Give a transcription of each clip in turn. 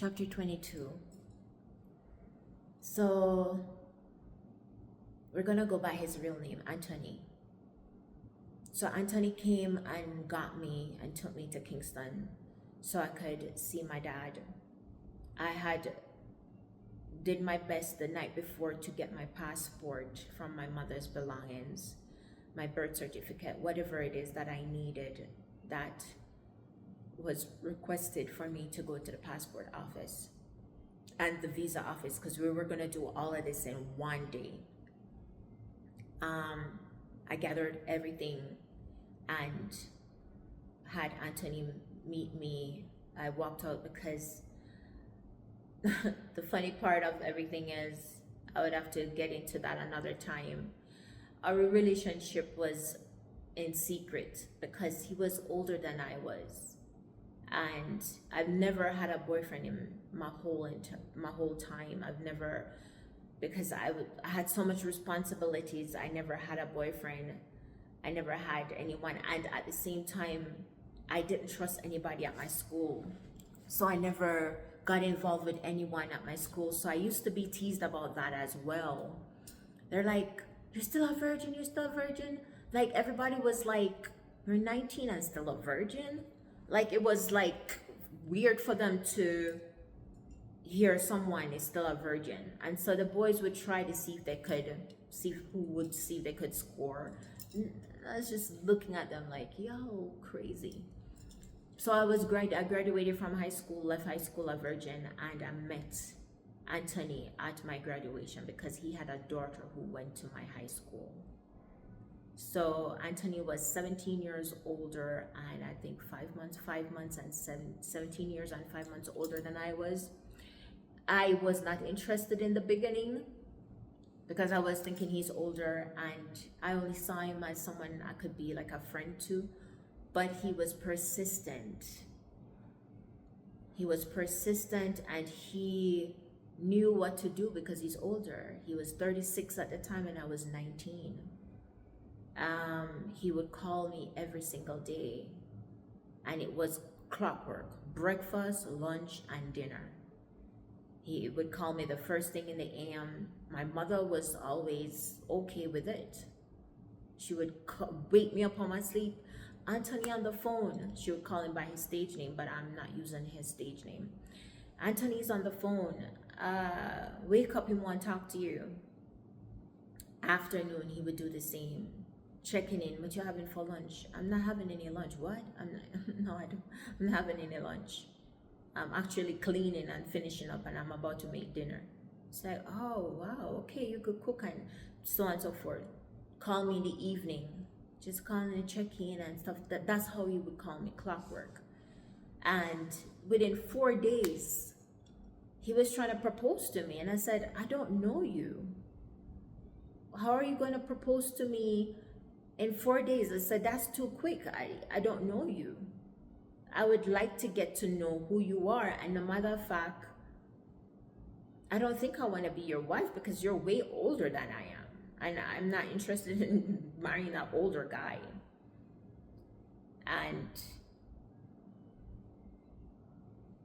chapter 22. So we're gonna go by his real name, Anthony. So Anthony came and got me and took me to Kingston so I could see my dad. I had did my best the night before to get my passport from my mother's belongings, my birth certificate, whatever it is that I needed that was requested for me to go to the passport office and the visa office, because we were going to do all of this in one day. I gathered everything and had Anthony meet me. I walked out because the funny part of everything is, I would have to get into that another time. Our relationship was in secret because he was older than I was, and I've never had a boyfriend in my whole time. I've never, because I had so much responsibilities. I never had a boyfriend. I never had anyone, and at the same time, I didn't trust anybody at my school, so I never got involved with anyone at my school. So I used to be teased about that as well. They're like, "You're still a virgin, you're still a virgin." Like, everybody was like, "You're 19 and still a virgin?" Like, it was like weird for them to hear someone is still a virgin. And so the boys would try to see if they could score. I was just looking at them like, yo, crazy. So I graduated from high school, left high school a virgin, and I met Anthony at my graduation because he had a daughter who went to my high school. So Anthony was 17 years older, and I think 17 years and 5 months older than I was. I was not interested in the beginning because I was thinking he's older, and I only saw him as someone I could be like a friend to. But he was persistent. He was persistent, and he knew what to do because he's older. He was 36 at the time and I was 19. He would call me every single day, and it was clockwork: breakfast, lunch, and dinner. He would call me the first thing in the AM. My mother was always okay with it. She would wake me up on my sleep. "Anthony on the phone." She would call him by his stage name, but I'm not using his stage name. "Anthony's on the phone. Wake up, he want to talk to you." Afternoon, he would do the same. Checking in, "What you having for lunch?" "I'm not having any lunch." "What?" I'm not having any lunch. I'm actually cleaning and finishing up, and I'm about to make dinner. It's like, "Oh, wow, okay, you could cook," and so on and so forth. Call me in the evening. Just calling and checking and stuff. That's how he would call me, clockwork. And within 4 days, he was trying to propose to me. And I said, "I don't know you. How are you going to propose to me in 4 days?" I said, "That's too quick. I don't know you. I would like to get to know who you are. And no matter of fact, I don't think I want to be your wife because you're way older than I am. And I'm not interested in marrying an older guy." And,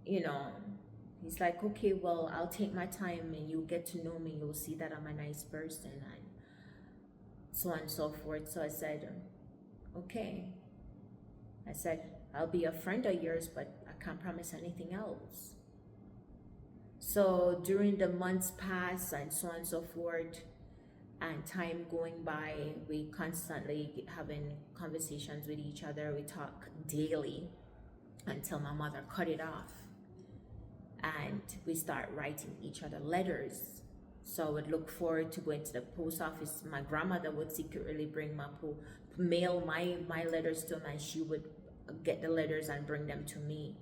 you know, he's like, "Okay, well, I'll take my time and you'll get to know me. You'll see that I'm a nice person," and so on and so forth. So I said, "Okay." I said, "I'll be a friend of yours, but I can't promise anything else." So during the months pass and so on and so forth, and time going by, we constantly having conversations with each other. We talk daily until my mother cut it off, and we start writing each other letters. So I would look forward to going to the post office. My grandmother would secretly bring mail my letters to him, and she would get the letters and bring them to me.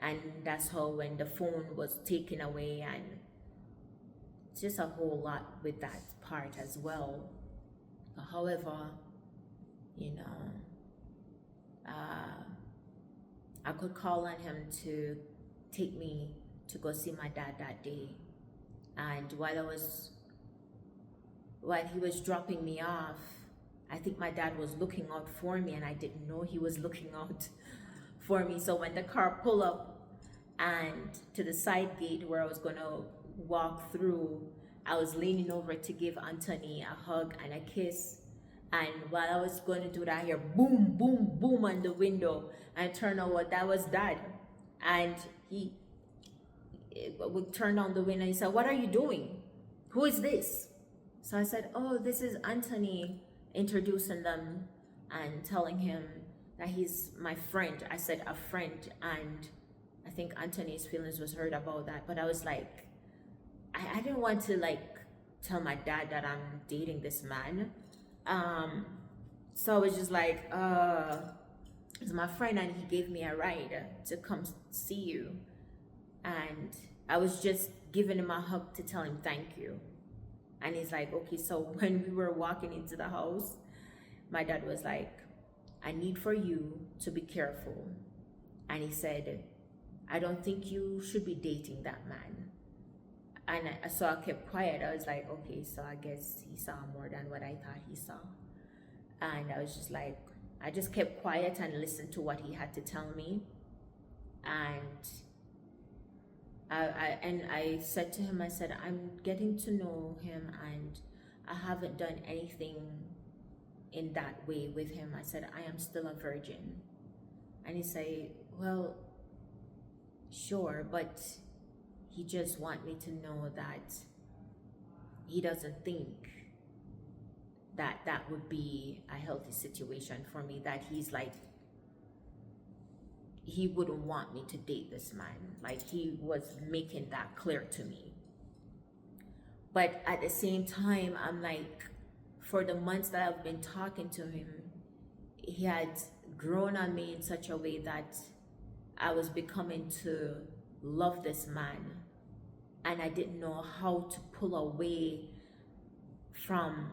And that's how, when the phone was taken away, and just a whole lot with that part as well. However, you know, I could call on him to take me to go see my dad that day. And while he was dropping me off, I think my dad was looking out for me, and I didn't know he was looking out for me. So when the car pulled up and to the side gate where I was gonna walk through, I was leaning over to give Anthony a hug and a kiss. And while I was going to do that, I hear boom, boom, boom on the window, and turned out what that was Dad. And he would turn on the window and he said, "What are you doing? Who is this?" So I said, "Oh, this is Anthony," introducing them and telling him that he's my friend. I said a friend, and I think Anthony's feelings was hurt about that. But I was like, I didn't want to like tell my dad that I'm dating this man. So I was just like, he's my friend and he gave me a ride to come see you. And I was just giving him a hug to tell him thank you. And he's like, okay. So when we were walking into the house, my dad was like, "I need for you to be careful." And he said, "I don't think you should be dating that man." And so I kept quiet. I was like, okay, so I guess he saw more than what I thought he saw. And I was just like, I just kept quiet and listened to what he had to tell me. And I said to him, I said, "I'm getting to know him and I haven't done anything in that way with him." I said, "I am still a virgin." And he said, "Well, sure, but he just want me to know that he doesn't think that that would be a healthy situation for me, that he's like, he wouldn't want me to date this man." Like, he was making that clear to me. But at the same time, I'm like, for the months that I've been talking to him, he had grown on me in such a way that I was becoming to love this man. And I didn't know how to pull away from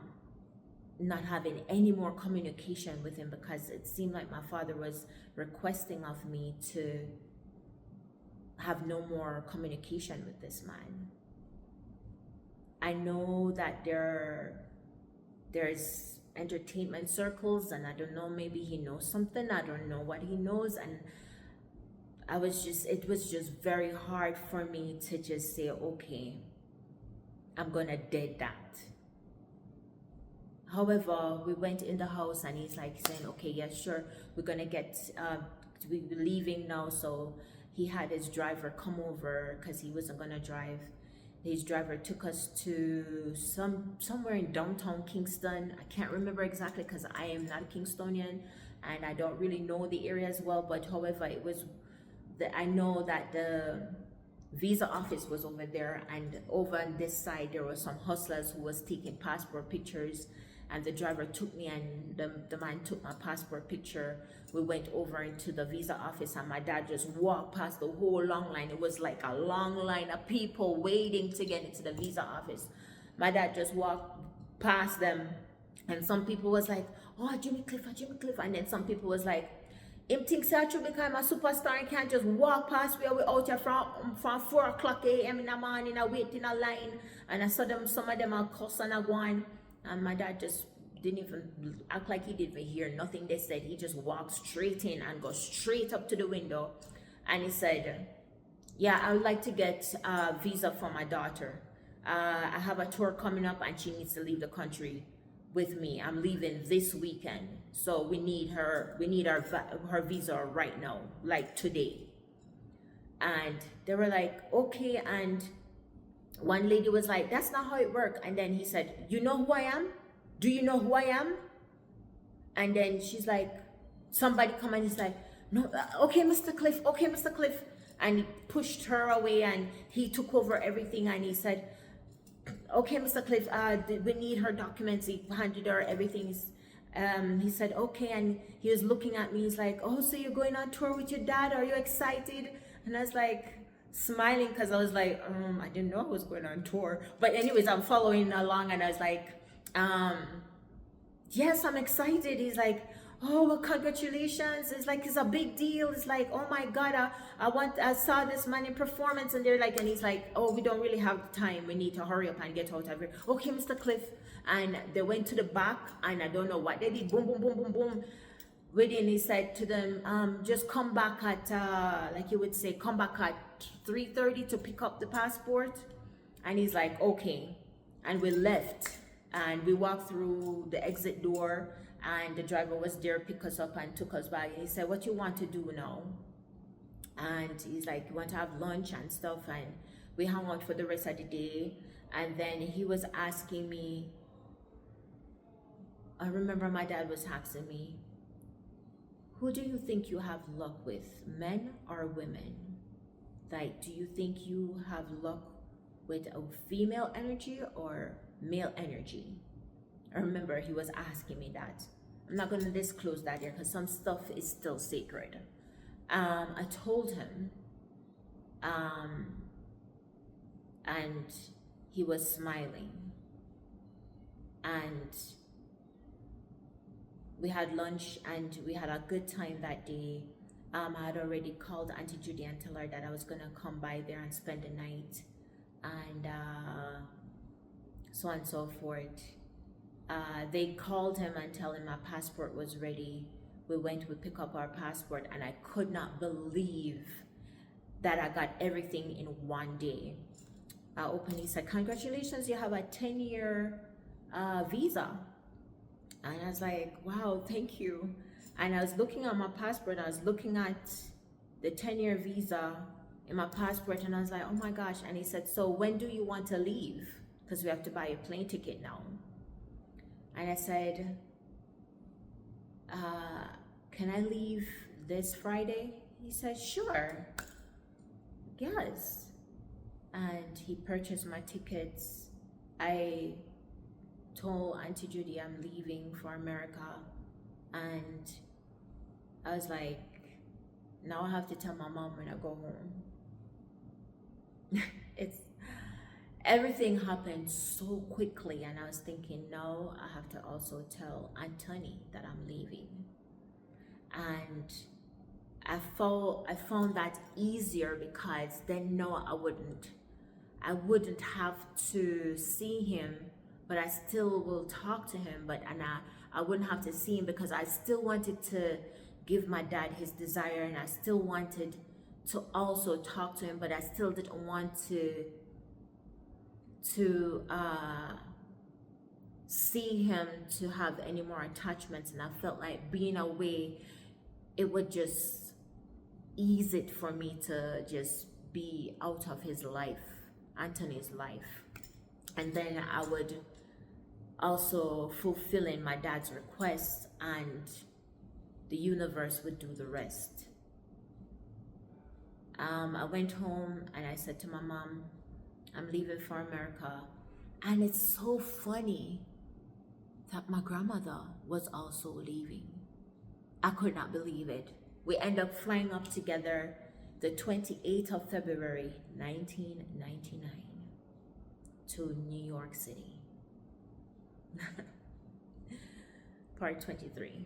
not having any more communication with him, because it seemed like my father was requesting of me to have no more communication with this man. I know that there's entertainment circles, and I don't know, maybe he knows something. I don't know what he knows. And it was just very hard for me to just say, okay, I'm gonna dead that. However, we went in the house and he's like saying, okay, yeah, sure, we're gonna we're leaving now. So he had his driver come over because he wasn't gonna drive. His driver took us to somewhere in downtown Kingston. I can't remember exactly because I am not a Kingstonian and I don't really know the area as well. But however, I know that the visa office was over there, and over on this side there were some hustlers who was taking passport pictures, and the driver took me and the man took my passport picture. We went over into the visa office and my dad just walked past the whole long line. It was like a long line of people waiting to get into the visa office. My dad just walked past them, and some people was like, "Oh, Jimmy Cliff, and then some people was like, him thinks that you become a superstar and can't just walk past where we're out here from 4 o'clock a.m. in the morning, I wait in a line." And I saw them, some of them are cussing and going, and my dad just didn't even act like he didn't even hear nothing they said. He just walked straight in and go straight up to the window, and he said, "Yeah, I would like to get a visa for my daughter. I have a tour coming up and she needs to leave the country with me. I'm leaving this weekend, so we need her visa right now, like today." And they were like, okay. And one lady was like, "That's not how it works." And then he said, "You know who I am? Do you know who I am?" And then she's like, somebody come and he's like, "No, okay, Mr. Cliff, okay, Mr. Cliff." And he pushed her away and he took over everything, and he said, "Okay, Mr. Cliff, we need her documents." He handed her everything. He said, okay, and he was looking at me. He's like, "Oh, so you're going on tour with your dad? Are you excited?" And I was like, smiling, because I was like, I didn't know I was going on tour. But anyways, I'm following along, and I was like, yes, I'm excited. He's like, "Oh, well, congratulations." It's like, it's a big deal. It's like, oh my God, I saw this man in performance, and they're like, and he's like, "Oh, we don't really have time. We need to hurry up and get out of here." "Okay, Mr. Cliff." And they went to the back, and I don't know what they did. Boom, boom, boom, boom, boom. within, he said to them, just come back at, like you would say, come back at 3:30 to pick up the passport. And he's like, okay. And we left and we walked through the exit door, and the driver was there, pick us up and took us back. And he said, what you want to do now? And he's like, you want to have lunch and stuff? And we hung out for the rest of the day. And then he was asking me, I remember my dad was asking me, who do you think you have luck with, men or women? Like, do you think you have luck with a female energy or male energy? I remember he was asking me that. I'm not going to disclose that here because some stuff is still sacred. I told him, and he was smiling. And we had lunch and we had a good time that day. I had already called Auntie Judy and tell her that I was gonna come by there and spend the night, and so on and so forth. They called him and tell him my passport was ready. We went, we pick up our passport, and I could not believe that I got everything in one day. I opened, he said, congratulations, you have a 10-year visa. And I was like, wow, thank you. And I was looking at my passport, I was looking at the 10-year visa in my passport, and I was like, oh my gosh. And he said, so when do you want to leave? Because we have to buy a plane ticket now. And I said, can I leave this Friday? He said, sure, yes. And he purchased my tickets. I told Auntie Judy I'm leaving for America, and I was like, now I have to tell my mom when I go home. It's everything happened so quickly, and I was thinking, no, I have to also tell Aunt Tony that I'm leaving. And I found that easier, because then no, I wouldn't have to see him, but I still will talk to him, but I wouldn't have to see him, because I still wanted to give my dad his desire, and I still wanted to also talk to him, but I still didn't want to see him to have any more attachments. And I felt like being away, it would just ease it for me to just be out of his life, Anthony's life. And then I would also fulfilling my dad's requests, and the universe would do the rest. I went home and I said to my mom, I'm leaving for America. And it's so funny that my grandmother was also leaving. I could not believe it. We end up flying up together the 28th of February, 1999 to New York City. Part 23.